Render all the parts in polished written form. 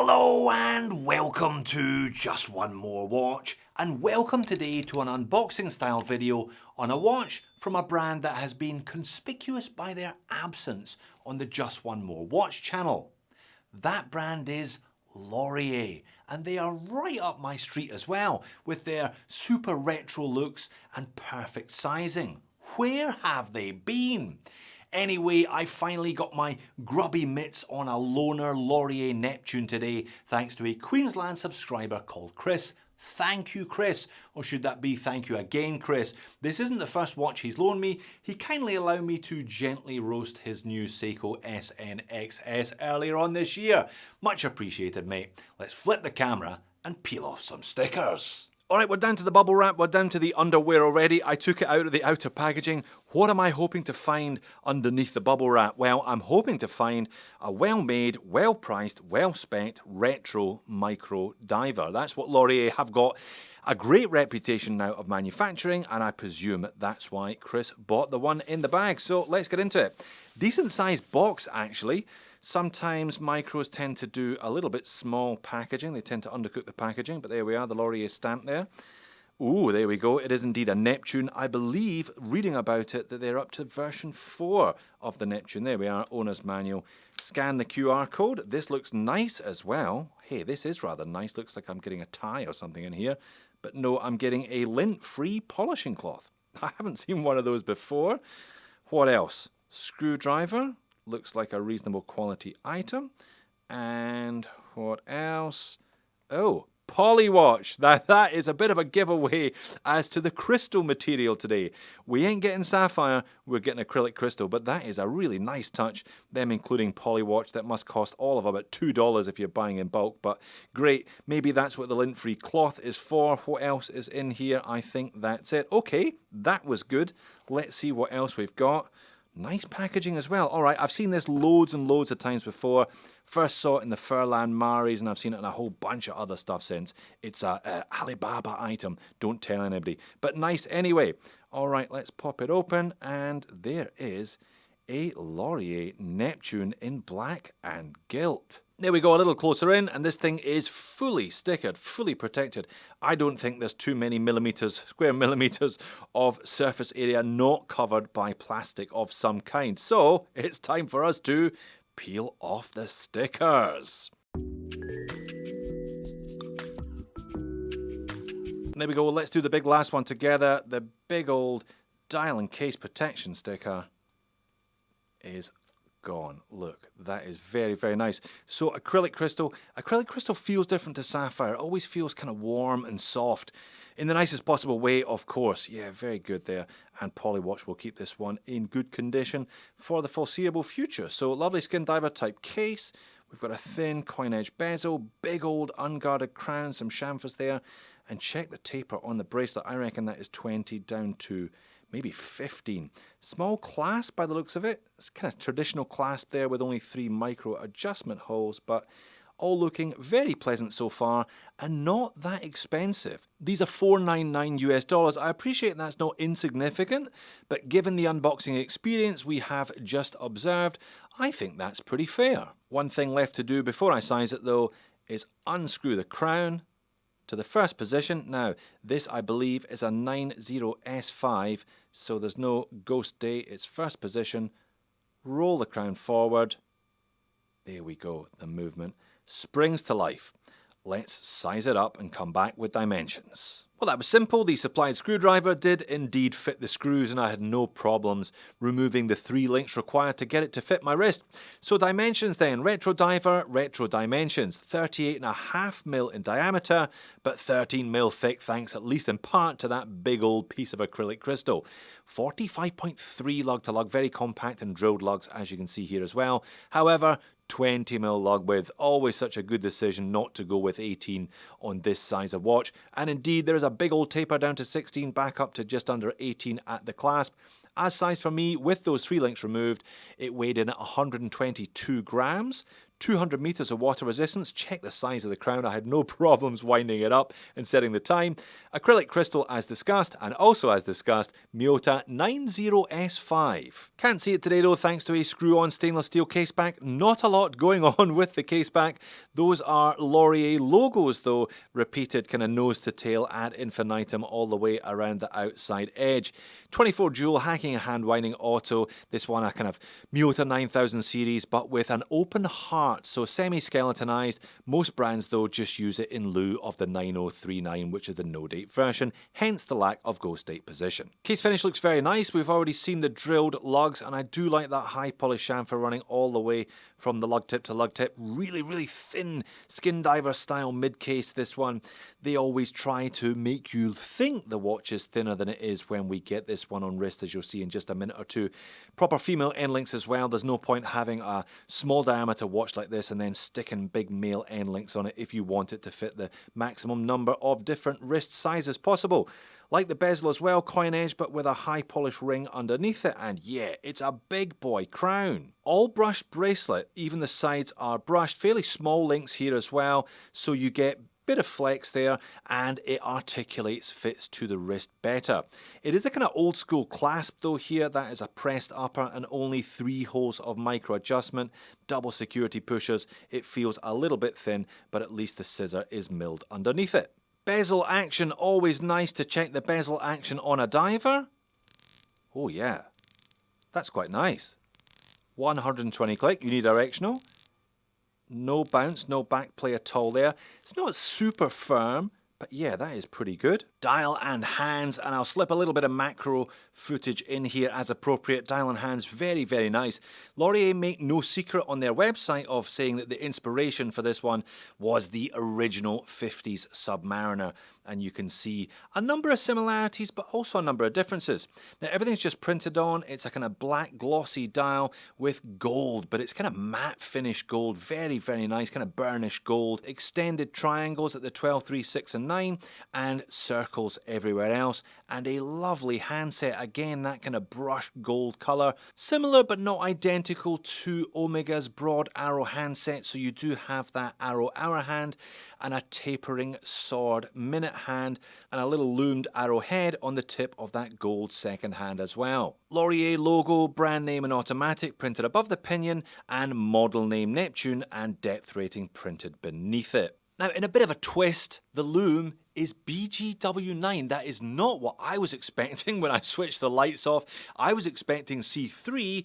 Hello and welcome to Just One More Watch, and welcome today to an unboxing style video on a watch from a brand that has been conspicuous by their absence on the Just One More Watch channel. That brand is Laurier, and they are right up my street as well with their super retro looks and perfect sizing. Where have they been? Anyway, I finally got my grubby mitts on a loaner Laurier Neptune today, thanks to a Queensland subscriber called Chris. Thank you, Chris. Or should that be thank you again, Chris? This isn't the first watch he's loaned me. He kindly allowed me to gently roast his new Seiko SNXS earlier on this year. Much appreciated, mate. Let's flip the camera and peel off some stickers. Alright, we're down to the bubble wrap, we're down to the underwear already. I took it out of the outer packaging. What am I hoping to find underneath the bubble wrap? Well, I'm hoping to find a well-made, well-priced, well-spec'd retro micro diver. That's what Laurier have got a great reputation now of manufacturing, and I presume that's why Chris bought the one in the bag. So let's get into it. Decent sized box, actually. Sometimes micros tend to do a little bit small packaging. They tend to undercook the packaging, but there we are, the Laurier stamp there. Ooh, there we go. It is indeed a Neptune. I believe, reading about it, that they're up to version 4 of the Neptune. There we are, owner's manual. Scan the QR code. This looks nice as well. Hey, this is rather nice. Looks like I'm getting a tie or something in here. But no, I'm getting a lint-free polishing cloth. I haven't seen one of those before. What else? Screwdriver. Looks like a reasonable quality item. And what else? Oh, Polywatch. That is a bit of a giveaway as to the crystal material today. We ain't getting sapphire, we're getting acrylic crystal, but that is a really nice touch. Them including Polywatch, that must cost all of about $2 if you're buying in bulk, but great. Maybe that's what the lint-free cloth is for. What else is in here? I think that's it. Okay, that was good. Let's see what else we've got. Nice packaging as well. All right, I've seen this loads and loads of times before. First saw it in the Furlan Maris, and I've seen it in a whole bunch of other stuff since. It's a Alibaba item. Don't tell anybody. But nice anyway. All right, let's pop it open, and there is a Laurier Neptune in black and gilt. There we go, a little closer in, and this thing is fully stickered, fully protected. I don't think there's too many square millimeters of surface area not covered by plastic of some kind. So it's time for us to peel off the stickers. There we go, let's do the big last one together. The big old dial and case protection sticker is gone. Look, that is very, very nice. So acrylic crystal feels different to sapphire. It always feels kind of warm and soft in the nicest possible way, of course. Yeah, very good there. And Polywatch will keep this one in good condition for the foreseeable future. So lovely skin diver type case. We've got a thin coin edge bezel, big old unguarded crown, some chamfers there. And check the taper on the bracelet. I reckon that is 20 down to maybe 15. Small clasp by the looks of it. It's kind of traditional clasp there with only 3 micro adjustment holes, but all looking very pleasant so far and not that expensive. These are $4.99 US. I appreciate that's not insignificant, but given the unboxing experience we have just observed, I think that's pretty fair. One thing left to do before I size it though is unscrew the crown to the first position. Now, this I believe is a 90S5, so there's no ghost date. It's first position. Roll the crown forward. There we go, the movement springs to life. Let's size it up and come back with dimensions. Well, that was simple. The supplied screwdriver did indeed fit the screws, and I had no problems removing the 3 links required to get it to fit my wrist. So dimensions then. Retro diver, retro dimensions. 38.5mm in diameter, but 13mm thick, thanks at least in part to that big old piece of acrylic crystal. 45.3 lug to lug, very compact and drilled lugs, as you can see here as well. However, 20mm lug width, always such a good decision not to go with 18 on this size of watch. And indeed, there is a big old taper down to 16, back up to just under 18 at the clasp. As size for me, with those 3 links removed, it weighed in at 122 grams. 200 meters of water resistance. Check the size of the crown. I had no problems winding it up and setting the time. Acrylic crystal as discussed, and also as discussed, Miyota 90S5. Can't see it today though, thanks to a screw-on stainless steel caseback. Not a lot going on with the caseback. Those are Laurier logos though, repeated kind of nose to tail ad infinitum all the way around the outside edge. 24 jewel hacking and hand winding auto. This one a kind of Miyota 9000 series, but with an open heart, so semi-skeletonized. Most brands though just use it in lieu of the 9039, which is the no date version, hence the lack of ghost date position. Case finish looks very nice. We've already seen the drilled lugs, and I do like that high polish chamfer running all the way from the lug tip to lug tip. Really thin skin diver style mid case. This one, they always try to make you think the watch is thinner than it is when we get this one on wrist, as you'll see in just a minute or two. Proper female end links as well. There's no point having a small diameter watch like this and then sticking big male end links on it if you want it to fit the maximum number of different wrist sizes possible. Like the bezel as well, coin edge, but with a high polish ring underneath it, and yeah, it's a big boy crown. All brushed bracelet, even the sides are brushed, fairly small links here as well, so you get bit of flex there, and it articulates, fits to the wrist better. It is a kind of old school clasp though here. That is a pressed upper and only 3 holes of micro adjustment, double security pushers. It feels a little bit thin, but at least the scissor is milled underneath it. Bezel action, always nice to check the bezel action on a diver. Oh yeah, that's quite nice. 120 click, unidirectional. No bounce, no back play at all there. It's not super firm, but yeah, that is pretty good. Dial and hands, and I'll slip a little bit of macro footage in here as appropriate. Dial and hands, very nice. Laurier make no secret on their website of saying that the inspiration for this one was the original 50s Submariner. And you can see a number of similarities, but also a number of differences. Now, everything's just printed on. It's a kind of black glossy dial with gold, but it's kind of matte finish gold. Very nice, kind of burnished gold. Extended triangles at the 12, 3, 6, and 9, and circles everywhere else. And a lovely handset. Again, that kind of brushed gold color. Similar, but not identical to Omega's broad arrow handset. So you do have that arrow hour hand, and a tapering sword minute hand, and a little loomed arrow head on the tip of that gold second hand as well. Laurier logo, brand name and automatic printed above the pinion, and model name Neptune and depth rating printed beneath it. Now, in a bit of a twist, the loom is BGW9. That is not what I was expecting when I switched the lights off. I was expecting C3.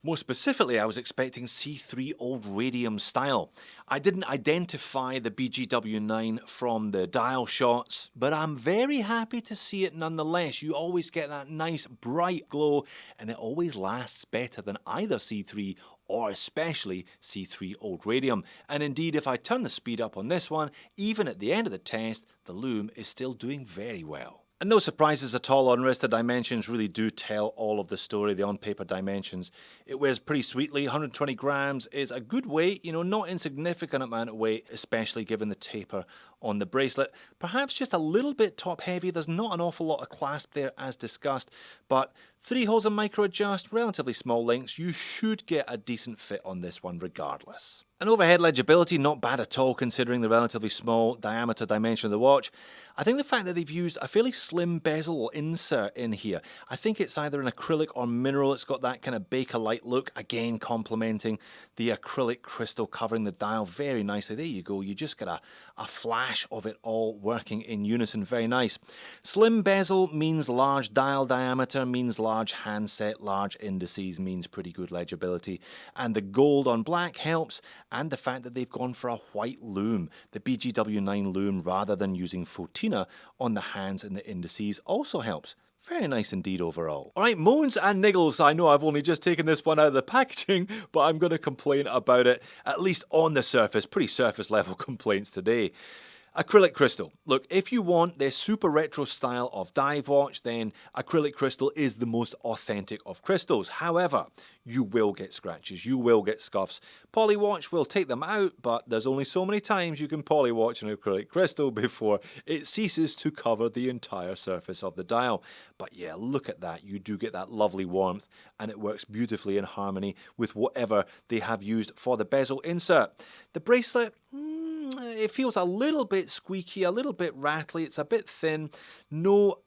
More specifically, I was expecting C3 old radium style. I didn't identify the BGW9 from the dial shots, but I'm very happy to see it nonetheless. You always get that nice bright glow, and it always lasts better than either C3 or especially C3 old radium. And indeed, if I turn the speed up on this one, even at the end of the test, the loom is still doing very well. And no surprises at all on wrist. The dimensions really do tell all of the story, the on-paper dimensions. It wears pretty sweetly. 120 grams is a good weight, you know, not insignificant amount of weight, especially given the taper on the bracelet. Perhaps just a little bit top heavy. There's not an awful lot of clasp there as discussed, but 3 holes of micro adjust, relatively small links. You should get a decent fit on this one regardless. And overhead legibility, not bad at all considering the relatively small diameter dimension of the watch. I think the fact that they've used a fairly slim bezel insert in here, I think it's either an acrylic or mineral. It's got that kind of Bakelite look, again complementing the acrylic crystal covering the dial very nicely. There you go, you just get a flash of it all working in unison, very nice. Slim bezel means large dial diameter, means large handset, large indices, means pretty good legibility. And the gold on black helps, and the fact that they've gone for a white loom, the BGW9 loom, rather than using Fotina on the hands and the indices also helps. Very nice indeed overall. Alright, moans and niggles. I know I've only just taken this one out of the packaging, but I'm going to complain about it, at least on the surface. Pretty surface level complaints today. Acrylic crystal. Look, if you want this super retro style of dive watch, then acrylic crystal is the most authentic of crystals. However, you will get scratches, you will get scuffs. Poly watch will take them out, but there's only so many times you can poly watch an acrylic crystal before it ceases to cover the entire surface of the dial. But yeah, look at that. You do get that lovely warmth, and it works beautifully in harmony with whatever they have used for the bezel insert. The bracelet, it feels a little bit squeaky, a little bit rattly, it's a bit thin, no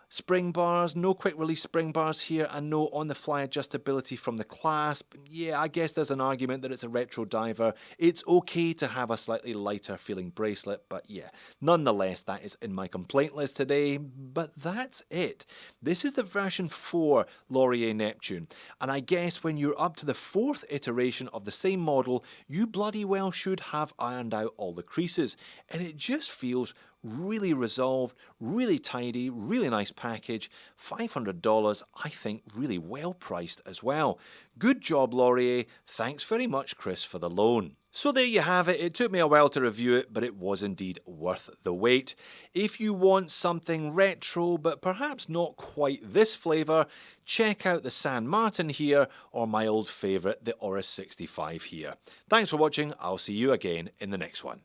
spring bars, no quick release spring bars here, and no on the fly adjustability from the clasp. Yeah, I guess there's an argument that it's a retro diver. It's okay to have a slightly lighter feeling bracelet, but yeah, nonetheless, that is in my complaint list today. But that's it. This is the version 4 Laurier Neptune, and I guess when you're up to the 4th iteration of the same model, you bloody well should have ironed out all the creases, and it just feels really resolved, really tidy, really nice package. $500, I think, really well priced as well. Good job, Laurier. Thanks very much, Chris, for the loan. So there you have it. It took me a while to review it, but it was indeed worth the wait. If you want something retro, but perhaps not quite this flavour, check out the San Martin here, or my old favourite, the Oris 65 here. Thanks for watching. I'll see you again in the next one.